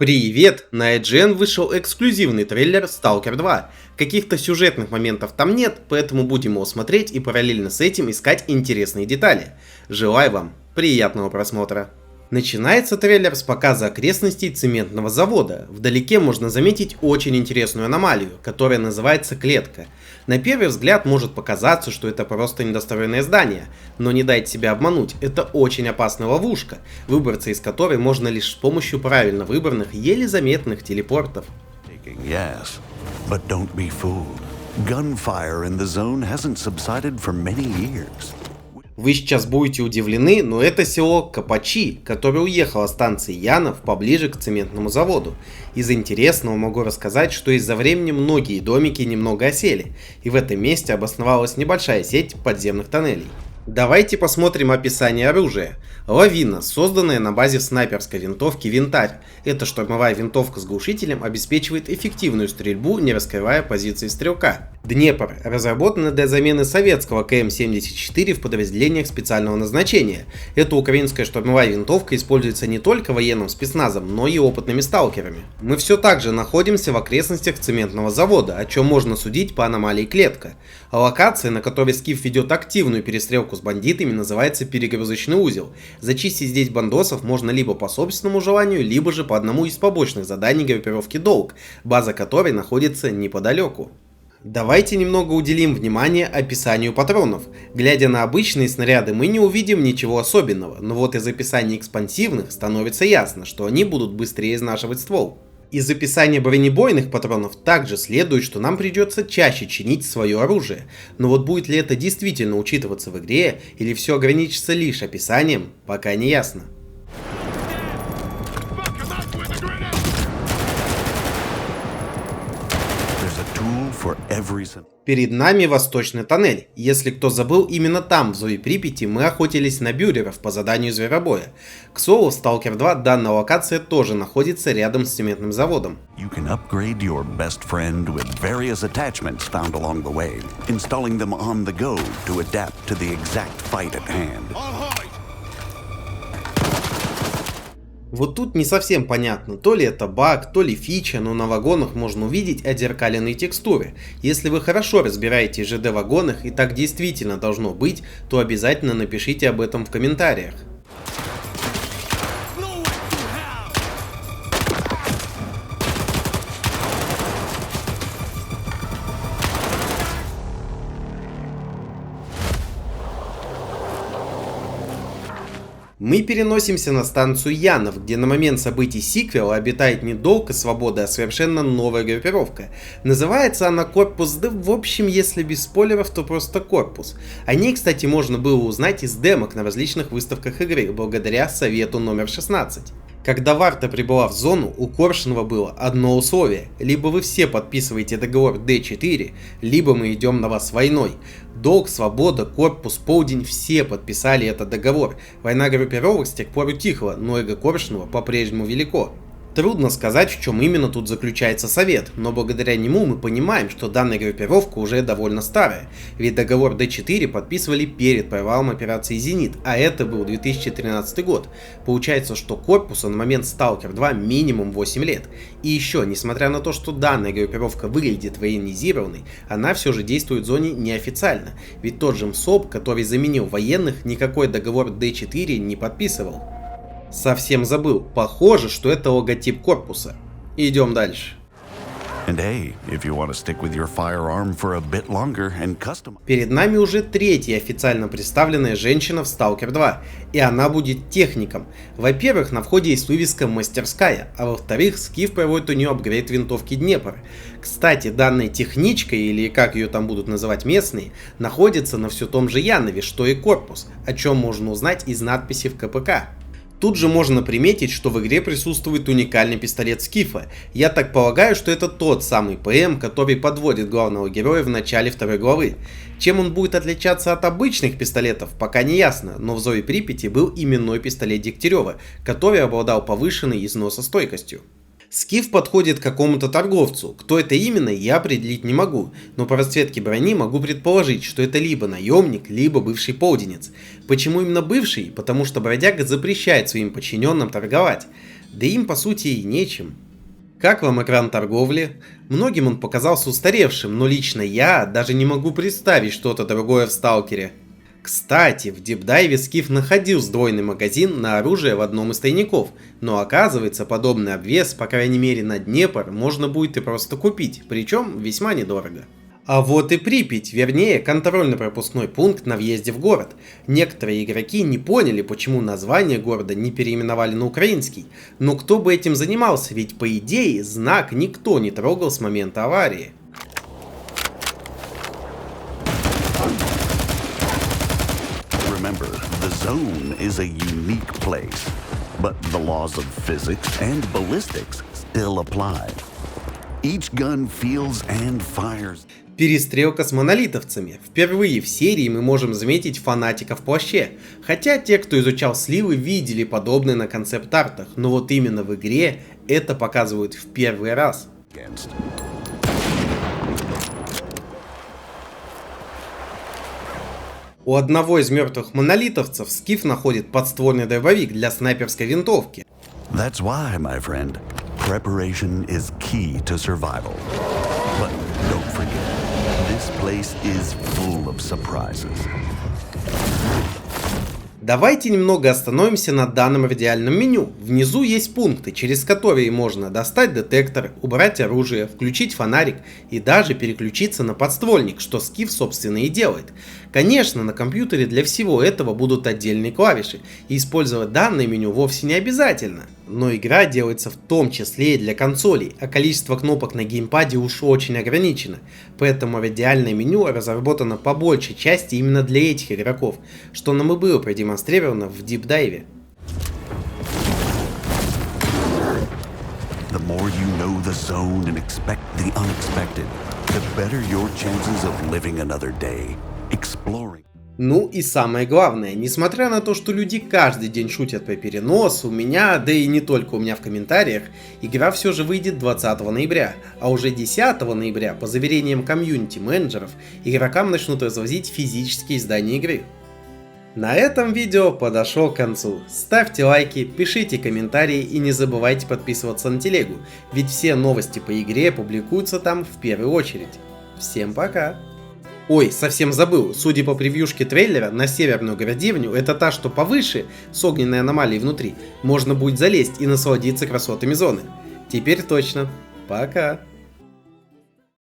Привет! На IGN вышел эксклюзивный трейлер Stalker 2. Каких-то сюжетных моментов там нет, поэтому будем его смотреть и параллельно с этим искать интересные детали. Желаю вам приятного просмотра. Начинается трейлер с показа окрестностей цементного завода. Вдалеке можно заметить очень интересную аномалию, которая называется клетка. На первый взгляд может показаться, что это просто недостроенное здание, но не дайте себя обмануть, это очень опасная ловушка, выбраться из которой можно лишь с помощью правильно выбранных, еле заметных телепортов. Yes, but don't be fooled. Gunfire in the zone hasn't subsided for many years. Вы сейчас будете удивлены, но это село Капачи, которое уехало с станции Янов поближе к цементному заводу. Из интересного могу рассказать, что из-за времени многие домики немного осели, и в этом месте обосновалась небольшая сеть подземных тоннелей. Давайте посмотрим описание оружия. Лавина, созданная на базе снайперской винтовки Винтарь. Эта штурмовая винтовка с глушителем обеспечивает эффективную стрельбу, не раскрывая позиции стрелка. Днепр, разработана для замены советского КМ-74 в подразделениях специального назначения. Эта украинская штурмовая винтовка используется не только военным спецназом, но и опытными сталкерами. Мы все так же находимся в окрестностях цементного завода, о чем можно судить по аномалии клетка. Локация, на которой Скиф ведет активную перестрелку с бандитами, называется перегрузочный узел. Зачистить здесь бандосов можно либо по собственному желанию, либо же по одному из побочных заданий группировки Долг, база которой находится неподалеку. Давайте немного уделим внимание описанию патронов. Глядя на обычные снаряды, мы не увидим ничего особенного, но вот из описания экспансивных становится ясно, что они будут быстрее изнашивать ствол. Из описания бронебойных патронов также следует, что нам придется чаще чинить свое оружие, но вот будет ли это действительно учитываться в игре, или все ограничится лишь описанием, пока не ясно. Перед нами восточный тоннель. Если кто забыл, именно там, в Злой Припяти, мы охотились на бюреров по заданию зверобоя. К слову, в Stalker 2 данная локация тоже находится рядом с цементным заводом. You can upgrade your best friend with various attachments found along the way, installing them on the go to adapt to the exact fight at hand. Вот тут не совсем понятно, то ли это баг, то ли фича, но на вагонах можно увидеть отзеркаленные текстуры. Если вы хорошо разбираетесь в ЖД-вагонах и так действительно должно быть, то обязательно напишите об этом в комментариях. Мы переносимся на станцию Янов, где на момент событий сиквела обитает не Долг и Свобода, а совершенно новая группировка. Называется она Корпус Д, в общем, если без спойлеров, то просто Корпус. О ней, кстати, можно было узнать из демок на различных выставках игры, благодаря совету номер 16. Когда Варта прибыла в зону, у Коршунова было одно условие: либо вы все подписываете договор D4, либо мы идем на вас войной. Долг, Свобода, Корпус, Полдень — все подписали этот договор. Война группировок с тех пор утихла, но эго Коршунова по-прежнему велико. Трудно сказать, в чем именно тут заключается совет, но благодаря нему мы понимаем, что данная группировка уже довольно старая, ведь договор D4 подписывали перед провалом операции «Зенит», а это был 2013 год. Получается, что корпусу на момент Stalker 2 минимум 8 лет. И еще, несмотря на то, что данная группировка выглядит военизированной, она все же действует в зоне неофициально, ведь тот же МСОП, который заменил военных, никакой договор D4 не подписывал. Совсем забыл, похоже, что это логотип корпуса. Идем дальше. Перед нами уже третья официально представленная женщина в Stalker 2, и она будет техником. Во-первых, на входе есть вывеска «Мастерская», а во-вторых, Скиф проводит у нее апгрейд винтовки Днепр. Кстати, данная техничка, или как ее там будут называть местные, находится на все том же Янове, что и корпус, о чем можно узнать из надписи в КПК. Тут же можно приметить, что в игре присутствует уникальный пистолет Скифа. Я так полагаю, что это тот самый ПМ, который подводит главного героя в начале второй главы. Чем он будет отличаться от обычных пистолетов, пока не ясно, но в Злой Припяти был именной пистолет Дегтярева, который обладал повышенной износостойкостью. Скиф подходит к какому-то торговцу, кто это именно, я определить не могу, но по расцветке брони могу предположить, что это либо наемник, либо бывший полденец. Почему именно бывший? Потому что бродяга запрещает своим подчиненным торговать. Да им по сути и нечем. Как вам экран торговли? Многим он показался устаревшим, но лично я даже не могу представить что-то другое в Сталкере. Кстати, в дипдайве Скиф находил сдвоенный магазин на оружие в одном из тайников, но оказывается подобный обвес, по крайней мере на Днепр, можно будет и просто купить, причем весьма недорого. А вот и Припять, вернее контрольно-пропускной пункт на въезде в город. Некоторые игроки не поняли, почему название города не переименовали на украинский, но кто бы этим занимался, ведь по идее знак никто не трогал с момента аварии. Remember, the zone is a unique place, but the laws of physics and ballistics still apply. Each gun feels and fires. Перестрелка с монолитовцами. Впервые в серии мы можем заметить фанатика в плаще. Хотя те, кто изучал сливы, видели подобное на концепт-артах, но вот именно в игре это показывают в первый раз. У одного из мертвых монолитовцев Скиф находит подствольный дробовик для снайперской винтовки. That's why, my friend, preparation is key to survival. But don't forget, this place is full of surprises. Давайте немного остановимся на данном радиальном меню. Внизу есть пункты, через которые можно достать детектор, убрать оружие, включить фонарик и даже переключиться на подствольник, что Скиф собственно и делает. Конечно, на компьютере для всего этого будут отдельные клавиши, и использовать данное меню вовсе не обязательно. Но игра делается в том числе и для консолей, а количество кнопок на геймпаде уж очень ограничено. Поэтому радиальное меню разработано по большей части именно для этих игроков, что нам и было продемонстрировано в дипдайве. The more you know the zone and expect the unexpected, the better your chances of living another day, exploring. Ну и самое главное, несмотря на то, что люди каждый день шутят про перенос, у меня, да и не только у меня в комментариях, игра все же выйдет 20 ноября, а уже 10 ноября, по заверениям комьюнити-менеджеров, игрокам начнут развозить физические издания игры. На этом видео подошло к концу. Ставьте лайки, пишите комментарии и не забывайте подписываться на телегу, ведь все новости по игре публикуются там в первую очередь. Всем пока! Ой, совсем забыл, судя по превьюшке трейлера, на северную городивню, это та, что повыше, с огненной аномалией внутри, можно будет залезть и насладиться красотами зоны. Теперь точно. Пока!